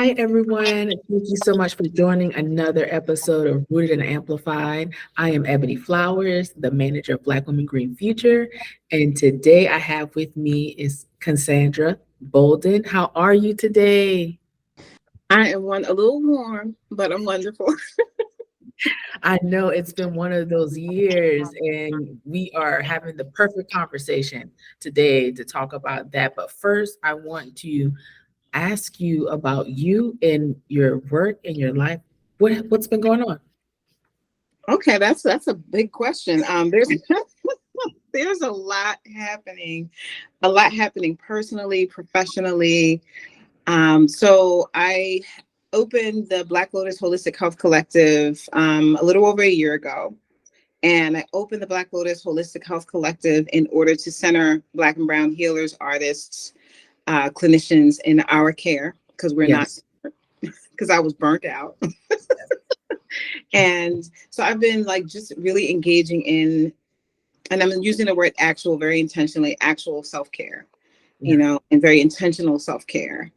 Hi, everyone. Thank you so much for joining another episode of Rooted and Amplified. I am Ebony Flowers, the manager of Black Women Green Future. And today I have with me is Cassandra Bolden. How are you today? I am a little warm, but I'm wonderful. I know it's been one of those years, and we are having the perfect conversation today to talk about that. But first, I want to ask you about you and your work and your life. What's been going on? Okay, that's a big question. There's there's a lot happening personally, professionally. So I opened the Black Lotus Holistic Health Collective a little over a year ago. And I opened the Black Lotus Holistic Health Collective in order to center Black and Brown healers, artists, clinicians in our care, because we're not, Yes. because I was burnt out. And so I've been like just really engaging in, and I'm using the word actual very intentionally, actual self-care, Yeah. and very intentional self-care.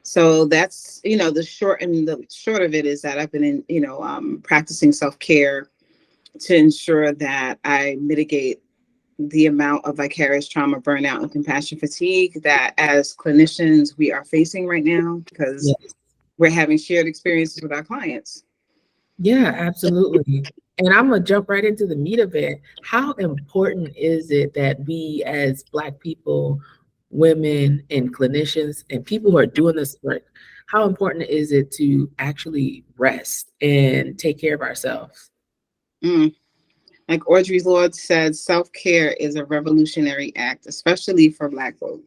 So that's, the short of it is that I've been practicing self-care to ensure that I mitigate the amount of vicarious trauma, burnout, and compassion fatigue that as clinicians we are facing right now because Yes. we're having shared experiences with our clients. Yeah, absolutely. And I'm gonna jump right into the meat of it. How important is it that we as Black people, women, and clinicians, and people who are doing this work, how important is it to actually rest and take care of ourselves? Mm. Like Audre Lorde said, self-care is a revolutionary act, especially for Black folk,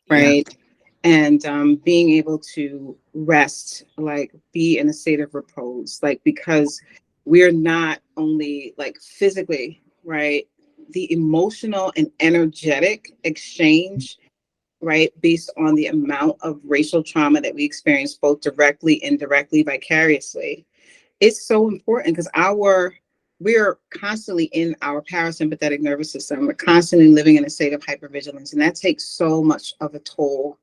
Yeah. right? And being able to rest, like be in a state of repose, like because we're not only like physically, right? The emotional and energetic exchange, right, based on the amount of racial trauma that we experience, both directly, indirectly, vicariously, it's so important because we're constantly in our parasympathetic nervous system. We're constantly living in a state of hypervigilance, and that takes so much of a toll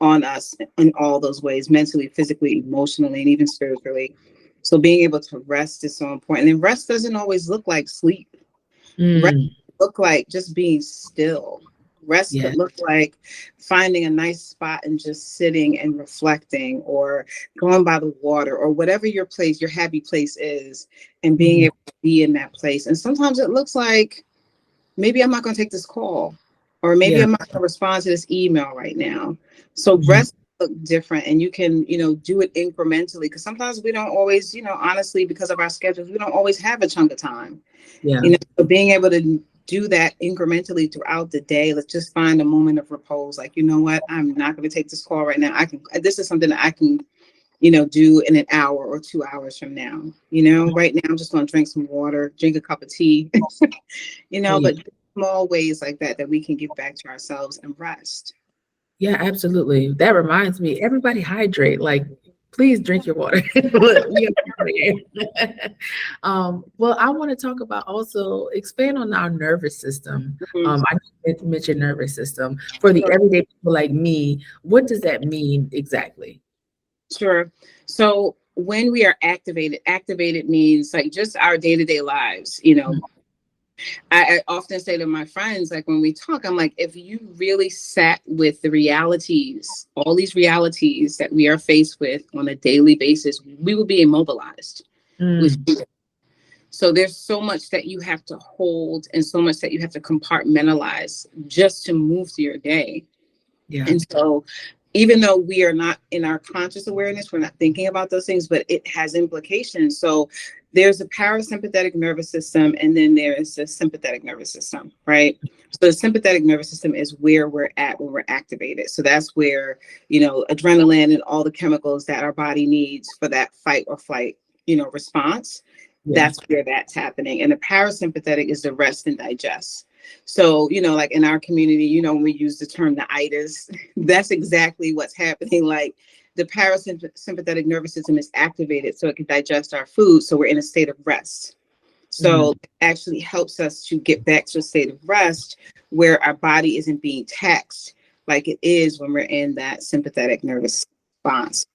on us in all those ways, mentally, physically, emotionally, and even spiritually. So being able to rest is so important. And rest doesn't always look like sleep. Rest Mm, could look like just being still. Rest yeah. could look like finding a nice spot and just sitting and reflecting, or going by the water, or whatever your happy place is, and being Mhm. able to be in that place. And sometimes it looks like maybe I'm not going to take this call, or maybe Yeah. I'm not going to respond to this email right now. So Mhm. rest look different, and you can, do it incrementally, because sometimes we don't always, honestly, because of our schedules, we don't always have a chunk of time. Yeah. So being able to do that incrementally throughout the day, let's just find a moment of repose. Like, you know what, I'm not going to take this call right now. This is something that I can, do in an hour or 2 hours from now. Right now I'm just going to drink some water, drink a cup of tea, Oh, yeah. but small ways like that we can give back to ourselves and rest. Yeah, absolutely. That reminds me, everybody hydrate. Like, please drink your water. We are here. Well, I want to talk about also expand on our nervous system. Mhm. I mentioned nervous system. For the Sure. everyday people like me, what does that mean exactly? Sure. So when we are activated means like just our day-to-day lives. Mm, I often say to my friends, like when we talk, I'm like, if you really sat with the realities, all these realities that we are faced with on a daily basis, we will be immobilized with mm, fear. So there's so much that you have to hold and so much that you have to compartmentalize just to move through your day. yeah. And so even though we are not in our conscious awareness, we're not thinking about those things, but it has implications. So there's a parasympathetic nervous system, and then there is a sympathetic nervous system, right? So the sympathetic nervous system is where we're at when we're activated. So that's where, adrenaline and all the chemicals that our body needs for that fight or flight, response. Yeah. That's where that's happening. And the parasympathetic is the rest and digest. So, like in our community, when we use the term the itis, that's exactly what's happening. Like the parasympathetic nervous system is activated so it can digest our food. So we're in a state of rest. Mm, So it actually helps us to get back to a state of rest where our body isn't being taxed like it is when we're in that sympathetic nervous response.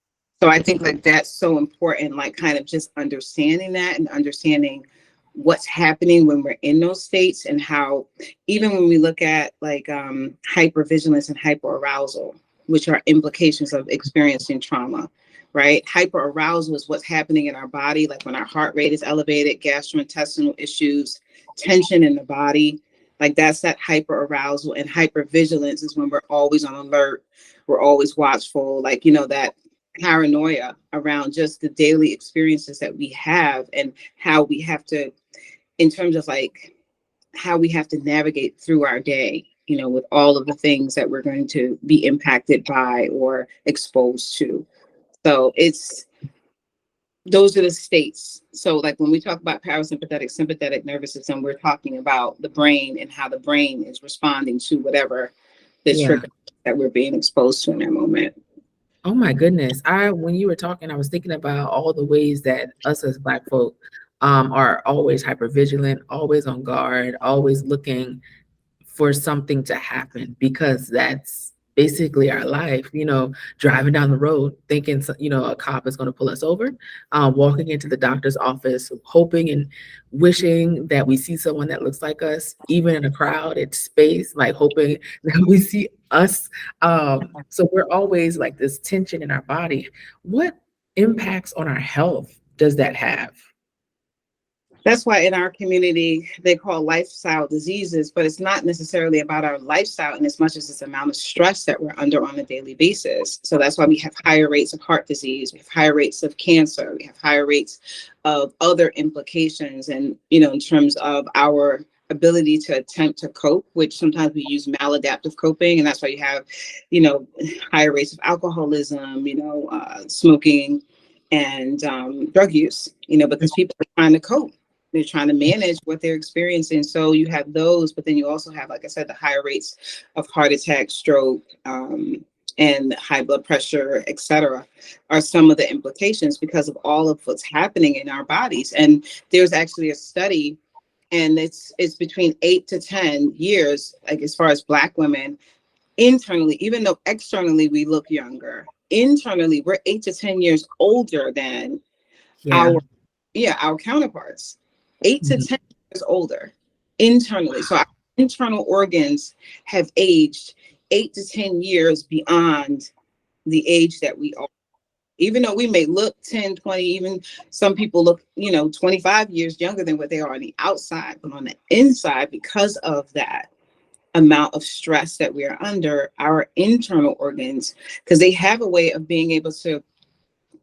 So I think like that's so important, like kind of just understanding that and understanding what's happening when we're in those states, and how even when we look at like hypervigilance and hyperarousal, which are implications of experiencing trauma, right? Hyperarousal is what's happening in our body, like when our heart rate is elevated, gastrointestinal issues, tension in the body, like that's that hyperarousal. And hypervigilance is when we're always on alert, we're always watchful, like, you know, that paranoia around just the daily experiences that we have, and how we have to, in terms of like how we have to navigate through our day, you know, with all of the things that we're going to be impacted by or exposed to. So it's, those are the states. So like when we talk about parasympathetic, sympathetic nervous system, we're talking about the brain and how the brain is responding to whatever the Yeah. trigger that we're being exposed to in that moment. Oh my goodness. When you were talking, I was thinking about all the ways that us as Black folk are always hypervigilant, always on guard, always looking for something to happen, because that's basically our life, you know, driving down the road thinking, you know, a cop is going to pull us over, walking into the doctor's office, hoping and wishing that we see someone that looks like us, even in a crowded space, like hoping that we see us. So we're always like this tension in our body. What impacts on our health does that have? That's why in our community, they call lifestyle diseases, but it's not necessarily about our lifestyle in as much as it's the amount of stress that we're under on a daily basis. So that's why we have higher rates of heart disease, we have higher rates of cancer, we have higher rates of other implications. And, you know, in terms of our ability to attempt to cope, which sometimes we use maladaptive coping. And that's why you have, you know, higher rates of alcoholism, you know, smoking and drug use, you know, because people are trying to cope. They're trying to manage what they're experiencing. So you have those, but then you also have, like I said, the higher rates of heart attack, stroke, and high blood pressure, et cetera, are some of the implications because of all of what's happening in our bodies. And there's actually a study, and it's between 8 to 10 years, like as far as Black women, internally, even though externally we look younger, internally we're 8 to 10 years older than Yeah. our counterparts. 8 to Mhm. 10 years older internally. So our internal organs have aged 8 to 10 years beyond the age that we are. Even though we may look 10, 20, even some people look, you know, 25 years younger than what they are on the outside, but on the inside, because of that amount of stress that we are under, our internal organs, because they have a way of being able to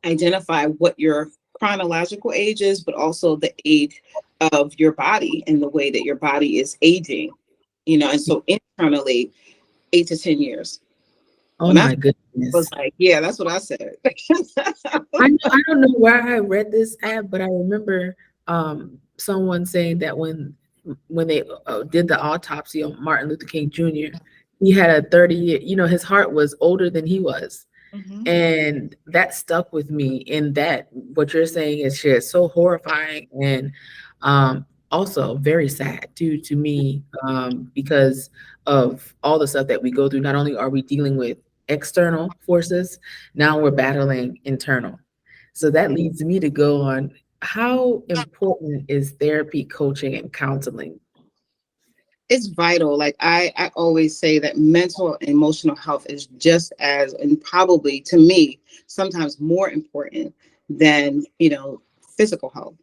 identify what your chronological age is, but also the age of your body and the way that your body is aging, you know. And so internally, 8 to 10 years. Oh When I my was goodness. like, yeah, that's what I said. I don't know where I read this at, but I remember someone saying that when they did the autopsy on Martin Luther King Jr., he had a 30-year, you know, his heart was older than he was. Mhm. And that stuck with me, in that what you're saying is just so horrifying, and also very sad too to me, because of all the stuff that we go through. Not only are we dealing with external forces, now we're battling internal. So that leads me to go on, how important is therapy, coaching, and counseling? It's vital. Like I always say that mental and emotional health is just as, and probably to me, sometimes more important than, you know, physical health.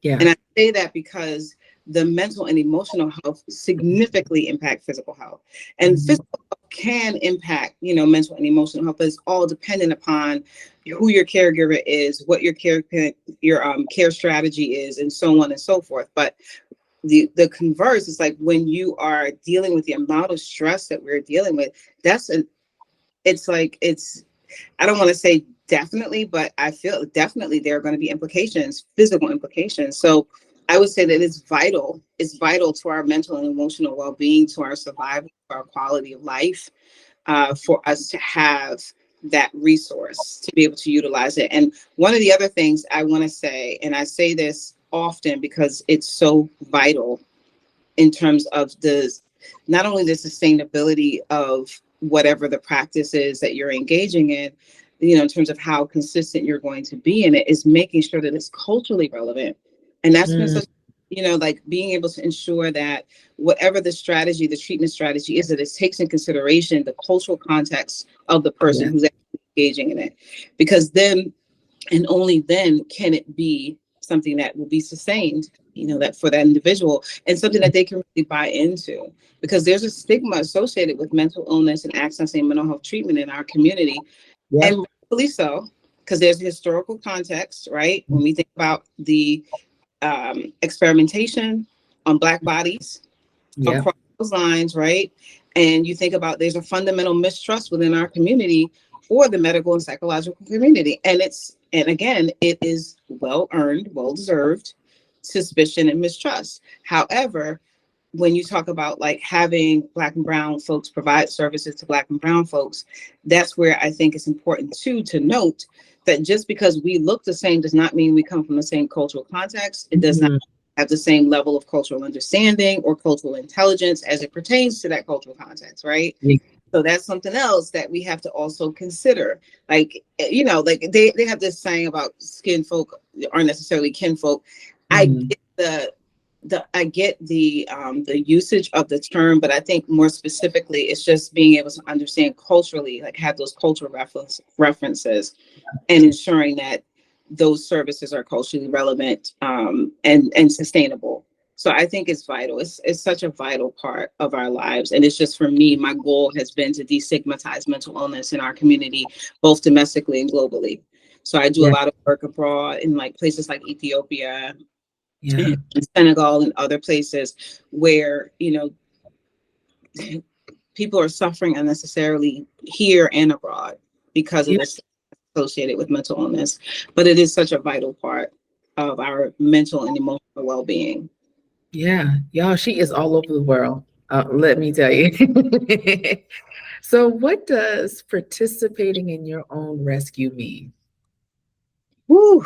Yeah. And I say that because the mental and emotional health significantly impact physical health. And Mhm. physical health can impact, you know, mental and emotional health, but it's all dependent upon who your caregiver is, what your care strategy is, and so on and so forth. But the converse is like when you are dealing with the amount of stress that we're dealing with, that's an it's like it's I don't want to say definitely, but I feel definitely there are going to be implications, physical implications. So I would say that it's vital. It's vital to our mental and emotional well-being, to our survival, to our quality of life, for us to have that resource to be able to utilize it. And one of the other things I want to say, and I say this often because it's so vital in terms of the not only the sustainability of whatever the practice is that you're engaging in, in terms of how consistent you're going to be in it, is making sure that it's culturally relevant. And that's been such, like being able to ensure that whatever the strategy, the treatment strategy is, that it takes in consideration the cultural context of the person who's actually engaging in it. Because then, and only then, can it be something that will be sustained, that for that individual, and something that they can really buy into. Because there's a stigma associated with mental illness and accessing mental health treatment in our community. And rightfully so, because there's historical context, right? When we think about the experimentation on Black bodies across those lines, right? And you think about, there's a fundamental mistrust within our community for the medical and psychological community. And again, it is well-earned, well-deserved suspicion and mistrust. However, when you talk about like having Black and Brown folks provide services to Black and Brown folks, that's where I think it's important too to note that just because we look the same does not mean we come from the same cultural context. It does not have the same level of cultural understanding or cultural intelligence as it pertains to that cultural context, right? So that's something else that we have to also consider. Like, like they have this saying about skin folk aren't necessarily kinfolk. I get the usage of the term, but I think more specifically, it's just being able to understand culturally, like have those cultural references, and ensuring that those services are culturally relevant and sustainable. So I think it's vital. It's such a vital part of our lives. And it's just, for me, my goal has been to destigmatize mental illness in our community, both domestically and globally. So I do a lot of work abroad in like places like Ethiopia, and Senegal, and other places where, people are suffering unnecessarily here and abroad because of this associated with mental illness. But it is such a vital part of our mental and emotional well-being. Yeah, y'all, she is all over the world. Let me tell you. So, what does participating in your own rescue mean? Whew,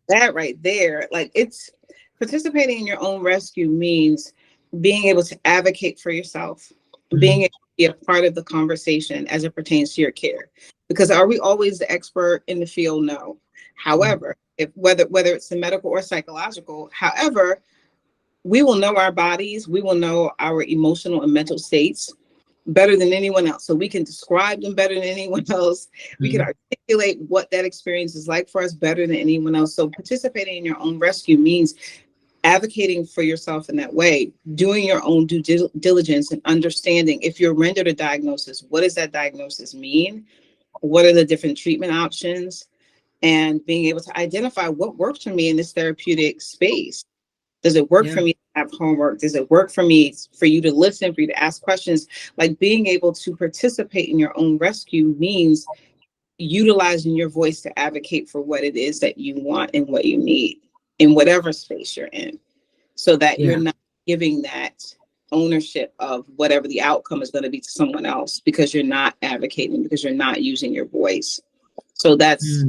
that right there, like, it's participating in your own rescue means being able to advocate for yourself, being able to be a part of the conversation as it pertains to your care. Because are we always the expert in the field? No. However, whether it's the medical or psychological, however, we will know our bodies, we will know our emotional and mental states better than anyone else. So we can describe them better than anyone else. We can articulate what that experience is like for us better than anyone else. So participating in your own rescue means advocating for yourself in that way, doing your own due diligence and understanding, if you're rendered a diagnosis, what does that diagnosis mean? What are the different treatment options? And being able to identify what works for me in this therapeutic space. Does it work for me to have homework? Does it work for me for you to listen, for you to ask questions? Like, being able to participate in your own rescue means utilizing your voice to advocate for what it is that you want and what you need in whatever space you're in, so that you're not giving that ownership of whatever the outcome is going to be to someone else, because you're not advocating, because you're not using your voice. So that's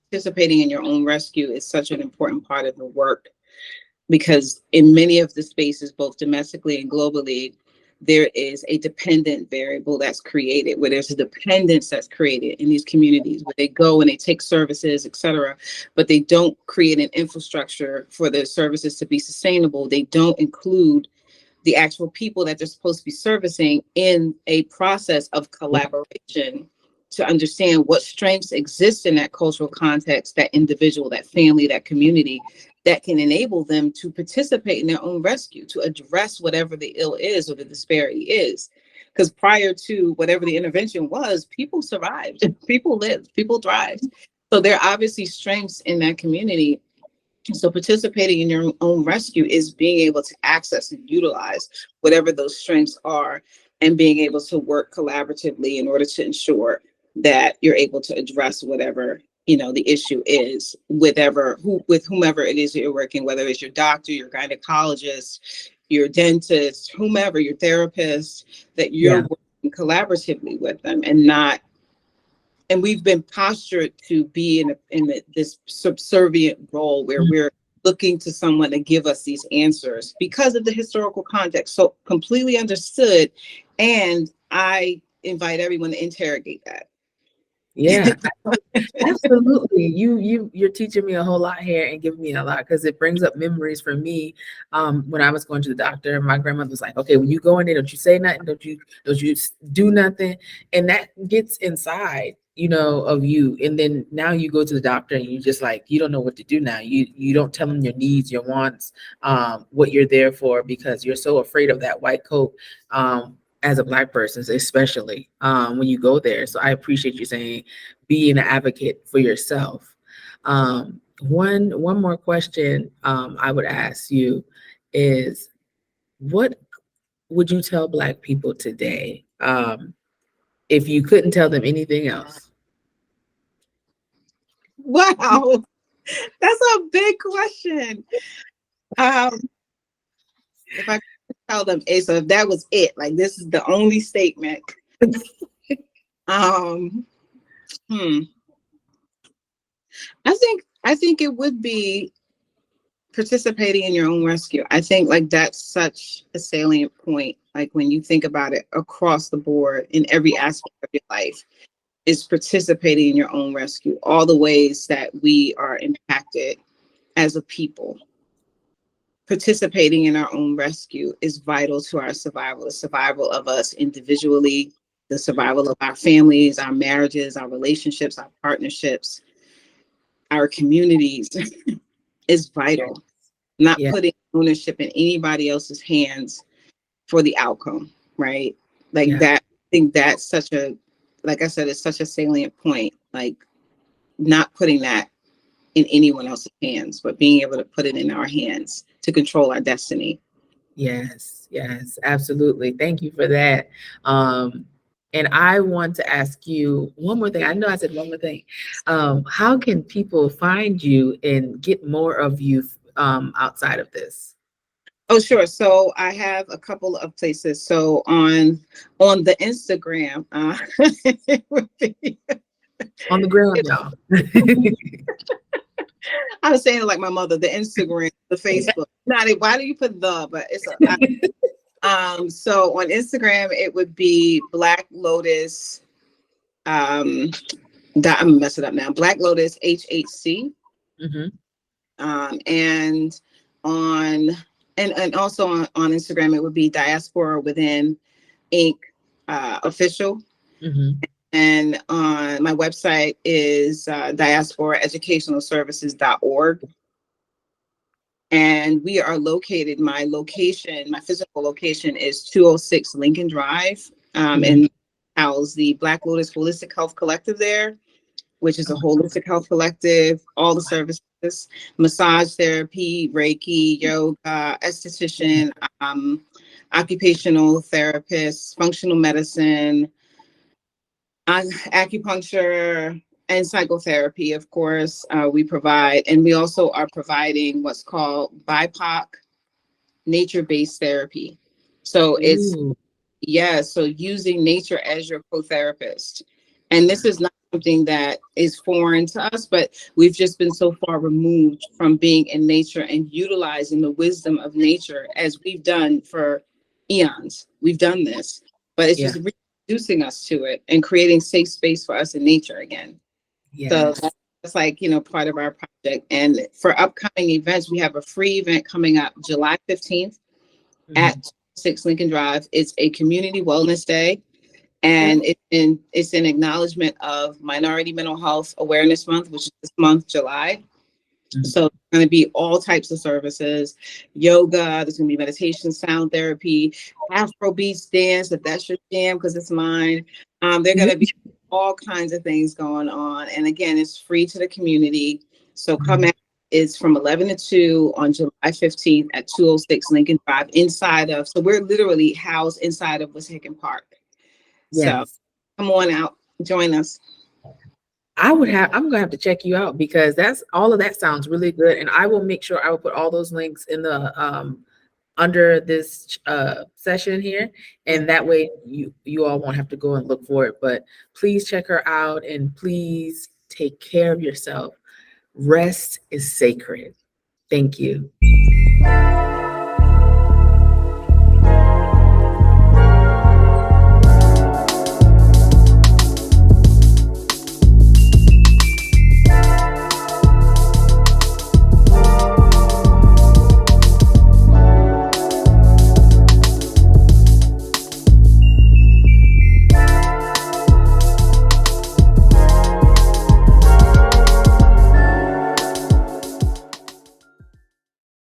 participating in your own rescue is such an important part of the work. Because in many of the spaces, both domestically and globally, there is a dependent variable that's created, where there's a dependence that's created in these communities, where they go and they take services, et cetera, but they don't create an infrastructure for the services to be sustainable. They don't include the actual people that they're supposed to be servicing in a process of collaboration to understand what strengths exist in that cultural context, that individual, that family, that community, that can enable them to participate in their own rescue, to address whatever the ill is or the disparity is. Because prior to whatever the intervention was, people survived, people lived, people thrived. So there are obviously strengths in that community. So participating in your own rescue is being able to access and utilize whatever those strengths are, and being able to work collaboratively in order to ensure that you're able to address whatever the issue is with whomever it is that you're working, whether it's your doctor, your gynecologist, your dentist, whomever, your therapist, that you're working collaboratively with them, and we've been postured to be in this subservient role where we're looking to someone to give us these answers because of the historical context. So completely understood. And I invite everyone to interrogate that. Yeah, absolutely. You're teaching me a whole lot here and giving me a lot because it brings up memories for me. When I was going to the doctor, my grandmother was like, "Okay, when you go in there, don't you say nothing, don't you do nothing," and that gets inside, of you. And then now you go to the doctor and you just like you don't know what to do now. You don't tell them your needs, your wants, what you're there for because you're so afraid of that white coat. As a Black person, especially when you go there. So I appreciate you saying be an advocate for yourself. One more question I would ask you is what would you tell Black people today if you couldn't tell them anything else? Wow, that's a big question. If I could tell them, so if that was it, like this is the only statement. Um, hmm. I think it would be participating in your own rescue. I think like that's such a salient point. Like when you think about it across the board in every aspect of your life, is participating in your own rescue. All the ways that we are impacted as a people. Participating in our own rescue is vital to our survival, the survival of us individually, the survival of our families, our marriages, our relationships, our partnerships, our communities is vital. Not Yeah, putting ownership in anybody else's hands for the outcome, right? Like yeah, that, I think that's such a, like I said, it's such a salient point. Like not putting that in anyone else's hands, but being able to put it in our hands to control our destiny. yes, absolutely. Thank you for that. And I want to ask you one more thing. I know I said one more thing. How can people find you and get more of you outside of this? Oh, sure. So I have a couple of places. So on the Instagram, it would be, On the ground, y'all. I was saying it like my mother, the Instagram, the Facebook. Not why do you put the? But it's so on Instagram it would be Black Lotus. I'm gonna mess it up now. Black Lotus HHC. Mm-hmm. And on and also on Instagram it would be Diaspora Within Inc. Official. Mm-hmm. And on my website is diasporaeducationalservices.org. And we are located, my physical location is 206 Lincoln Drive, Mm-hmm. and house the Black Lotus Holistic Health Collective there, which is a holistic health collective, all the services, massage therapy, Reiki, yoga, esthetician, occupational therapist, functional medicine, acupuncture, and psychotherapy, of course, we provide. And we also are providing what's called BIPOC nature-based therapy. So it's, Ooh, yeah, so using nature as your co-therapist. And this is not something that is foreign to us, but we've just been so far removed from being in nature and utilizing the wisdom of nature as we've done for eons. We've done this, but it's yeah, just reintroducing us to it and creating safe space for us in nature again. So yes. that's like, part of our project. And for upcoming events, we have a free event coming up July 15th Mm-hmm. at 6 Lincoln Drive. It's a community wellness day. Okay. And it's in acknowledgement of Minority Mental Health Awareness Month, which is this month, July. Mhm. So it's going to be all types of services, yoga, there's going to be meditation, sound therapy, Afro beats dance, if that's your jam, because it's mine. They're going to be all kinds of things going on. And again, it's free to the community. So come Mhm. out. It's from 11 to 2 on July 15th at 206 Lincoln Drive so we're literally housed inside of Wissahickon Park. So Yes. come on out, join us. I'm gonna have to check you out because that's all of that sounds really good. And I will make sure I will put all those links in the under this session here. Yeah. And that way you all won't have to go and look for it. But please check her out and please take care of yourself. Rest is sacred. Thank you.